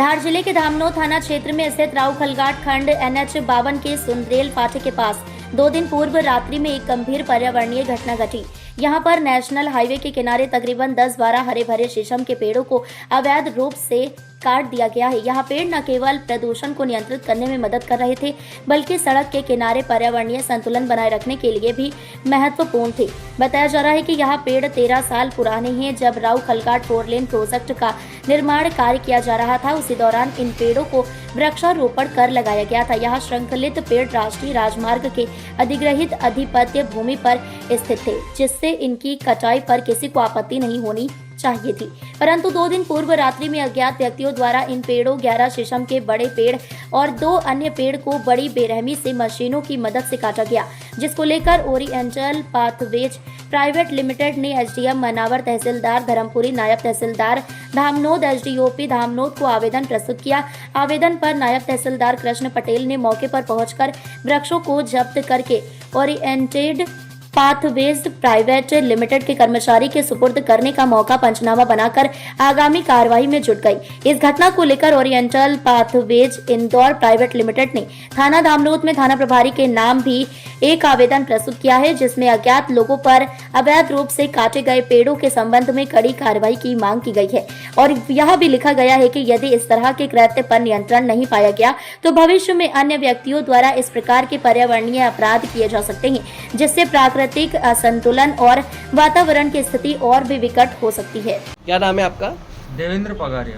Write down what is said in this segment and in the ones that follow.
धार जिले के धामनोद थाना क्षेत्र में स्थित राव खलघाट खंड NH 52 के सुंदरेल फाटे के पास 2 दिन पूर्व रात्रि में एक गंभीर पर्यावरणीय घटना घटी। यहां पर नेशनल हाईवे के किनारे तकरीबन 10-12 हरे भरे शीशम के पेड़ों को अवैध रूप से काट दिया गया है। यह पेड़ न केवल प्रदूषण को नियंत्रित करने में मदद कर रहे थे, बल्कि सड़क के किनारे पर्यावरणीय संतुलन बनाए रखने के लिए भी महत्वपूर्ण थे। बताया जा रहा है कि यह पेड़ 13 साल पुराने हैं। जब राव खलघाट 4 लेन प्रोजेक्ट का निर्माण कार्य किया जा रहा था, उसी दौरान इन पेड़ों को वृक्षारोपण कर लगाया गया था। यह श्रृंखलित पेड़ राष्ट्रीय राजमार्ग के अधिग्रहित अधिपत्य भूमि पर स्थित थे, जिससे इनकी कटाई पर किसी को आपत्ति नहीं होनी चाहिए थी। परंतु 2 दिन पूर्व रात्रि में अज्ञात व्यक्तियों द्वारा इन पेड़ों 11 शीशम के बड़े पेड़ और 2 अन्य पेड़ को बड़ी बेरहमी से मशीनों की मदद से काटा गया, जिसको लेकर ओरिएंटल पाथवेज प्राइवेट लिमिटेड ने SDM मनावर, तहसीलदार धर्मपुरी, नायब तहसीलदार धामनोद, SDOP धामनोद को आवेदन प्रस्तुत किया। आवेदन पर नायब तहसीलदार कृष्ण पटेल ने मौके पर पहुंचकर वृक्षों को जब्त करके ओरिएंटेड पाथवेज प्राइवेट लिमिटेड के कर्मचारी के सुपुर्द करने का मौका पंचनामा बनाकर आगामी कार्रवाई में जुट गई। इस घटना को लेकर oriental pathways Indore private limited ने थाना धामनोद में थाना प्रभारी के नाम भी एक आवेदन प्रस्तुत किया है, जिसमें अज्ञात लोगों पर अवैध रूप से काटे गए पेड़ों के संबंध में कड़ी कार्रवाई की मांग की गई है। और यह भी लिखा गया है कि यदि इस तरह के कृत्य पर नियंत्रण नहीं पाया गया तो भविष्य में अन्य व्यक्तियों द्वारा इस प्रकार के पर्यावरणीय अपराध किए जा सकते हैं, जिससे प्राकृतिक असंतुलन और वातावरण की स्थिति और भी विकट हो सकती है। क्या नाम है आपका? देवेंद्र पगारिया।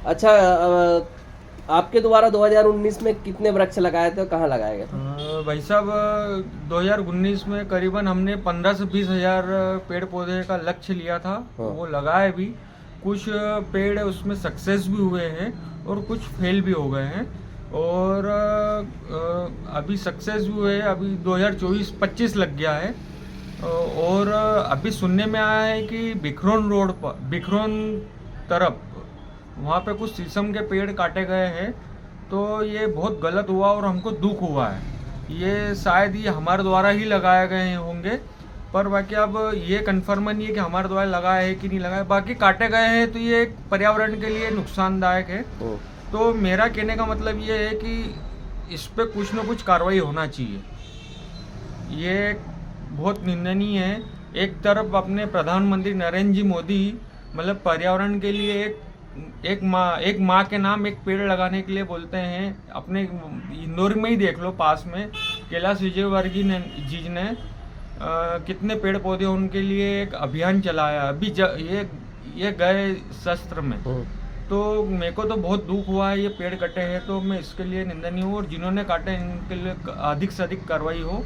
अच्छा, आपके द्वारा 2019 में कितने वृक्ष लगाए थे और कहाँ लगाए गए थे? भाई साहब, 2019 में करीबन हमने 15 से 20 हजार पेड़ पौधे का लक्ष्य लिया था। वो लगाए भी, कुछ पेड़ उसमें सक्सेस भी हुए हैं और कुछ फेल भी हो गए हैं। और अभी सक्सेस भी हुए, अभी 2024-25 लग गया है। और अभी सुनने में आया है कि बिखरोन रोड पर, बिखरोन तरफ, वहाँ पे कुछ शीशम के पेड़ काटे गए हैं। तो ये बहुत गलत हुआ और हमको दुख हुआ है। ये शायद ये हमारे द्वारा ही लगाए गए होंगे, पर बाकी अब ये कंफर्म नहीं है कि हमारे द्वारा लगाए है कि नहीं लगाए। बाकी काटे गए हैं तो ये पर्यावरण के लिए नुकसानदायक है। तो मेरा कहने का मतलब ये है कि इस पे कुछ न कुछ कार्रवाई होना चाहिए। ये बहुत निंदनीय है। एक तरफ अपने प्रधानमंत्री नरेंद्र जी मोदी मतलब पर्यावरण के लिए एक माँ के नाम एक पेड़ लगाने के लिए बोलते हैं। अपने इंदौर में ही देख लो, पास में कैलाश विजयवर्गीय जी ने कितने पेड़ पौधे उनके लिए एक अभियान चलाया। अभी ये गए शस्त्र में। तो मेरे को तो बहुत दुख हुआ है, ये पेड़ कटे हैं। तो मैं इसके लिए निंदनीय हूँ और जिन्होंने काटे इनके लिए अधिक से अधिक कार्रवाई हो।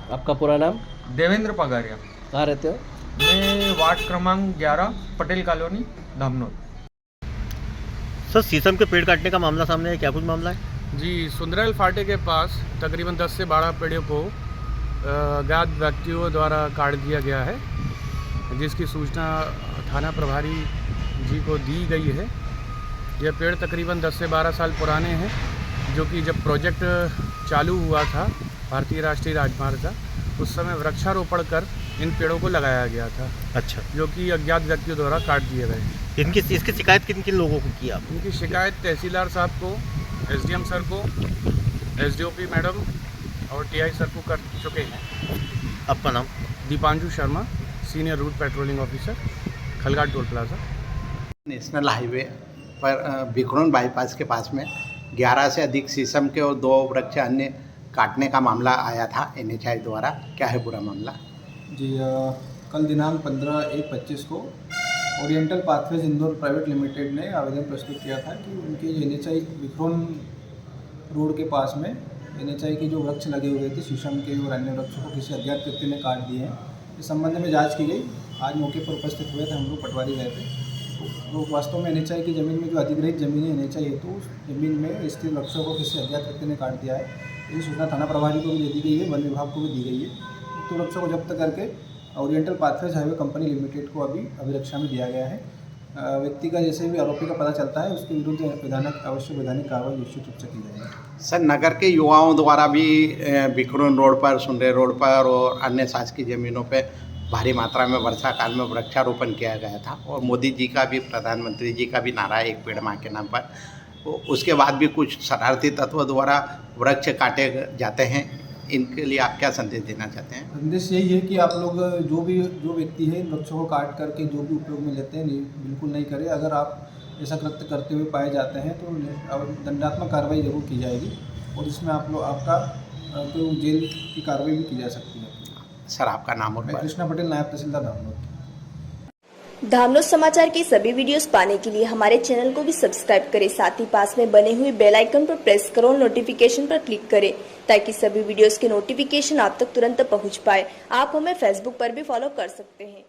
आपका पूरा नाम? देवेंद्र पगारिया। कहाँ रहते हो? मैं वार्ड क्रमांक 11, पटेल कॉलोनी, धामनोद। सर, शीशम के पेड़ काटने का मामला सामने है, क्या कुछ मामला है? जी, सुंदरेल फाटे के पास तकरीबन 10 से 12 पेड़ों को अज्ञात व्यक्तियों द्वारा काट दिया गया है, जिसकी सूचना थाना प्रभारी जी को दी गई है। यह पेड़ तकरीबन 10 से 12 साल पुराने हैं, जो कि जब प्रोजेक्ट चालू हुआ था भारतीय राष्ट्रीय राजमार्ग का, उस समय वृक्षारोपण कर इन पेड़ों को लगाया गया था। अच्छा, जो कि अज्ञात व्यक्तियों द्वारा काट दिए गए। इसकी शिकायत किन किन लोगों को की आप? इनकी शिकायत तहसीलदार साहब को, SDM सर को, SDOP मैडम और TI सर को कर चुके हैं। आपका नाम? Deepanshu Sharma, senior route patrolling officer, Khalghat toll plaza. National highway पर बिखरोन बाईपास के पास में 11 से अधिक शीशम के और 2 वृक्ष अन्य काटने का मामला आया था NHI द्वारा। क्या है पूरा मामला? जी, कल दिनांक 15/1/25 को oriental pathways Indore private limited ने आवेदन प्रस्तुत किया था कि उनके NHI बिखरोन रोड के पास में NHI के जो वृक्ष लगे हुए थे शीशम के और अन्य वृक्षों को किसी अज्ञात व्यक्ति ने काट दिए हैं। इस संबंध में जांच की गई। आज मौके पर उपस्थित हुए थे, हम लोग पटवारी गए थे। तो वास्तव में NHI की ज़मीन में जो अधिग्रहित ज़मीन है NHI हेतु, उस ज़मीन में स्थित वृक्षों को किसी अज्ञात व्यक्ति ने काट दिया है। ये सूचना थाना प्रभारी को भी दे दी गई है, वन विभाग को भी दी गई है। तो वृक्षों को जब्त करके oriental pathways highway company limited को अभी अभिरक्षा में दिया गया है। व्यक्ति का जैसे भी आरोपी का पता चलता है, उसके विरुद्ध वैधानिक कार्रवाई निश्चित रूप से की जाएगी। सर, नगर के युवाओं द्वारा भी बिखरोन रोड पर, सुंदरेल रोड पर और अन्य शासकीय ज़मीनों पर भारी मात्रा में वर्षा काल में वृक्षारोपण किया गया था और मोदी जी का भी, प्रधानमंत्री जी का भी नारा है, एक पेड़ माँ के नाम पर। उसके बाद भी कुछ शरारती तत्वों द्वारा वृक्ष काटे जाते हैं, इनके लिए आप क्या संदेश देना चाहते हैं? संदेश यही है कि आप लोग जो व्यक्ति है इन वृक्षों को काट करके जो भी उपयोग में लेते हैं बिल्कुल नहीं करें। अगर आप ऐसा कृत्य करते हुए पाए जाते हैं तो दंडात्मक कार्रवाई जरूर की जाएगी और इसमें आपका तो जेल की कार्रवाई भी की जा सकती है। सर, आपका नाम और मैं कृष्णा पटेल, नायब तहसीलदार धामनोद। धामनोद समाचार के सभी वीडियोस पाने के लिए हमारे चैनल को भी सब्सक्राइब करें, साथ ही पास में बने हुए बेल आइकन पर प्रेस करो और नोटिफिकेशन पर क्लिक करें ताकि सभी वीडियोस के नोटिफिकेशन आप तक तुरंत पहुंच पाए। आप हमें फेसबुक पर भी फॉलो कर सकते हैं।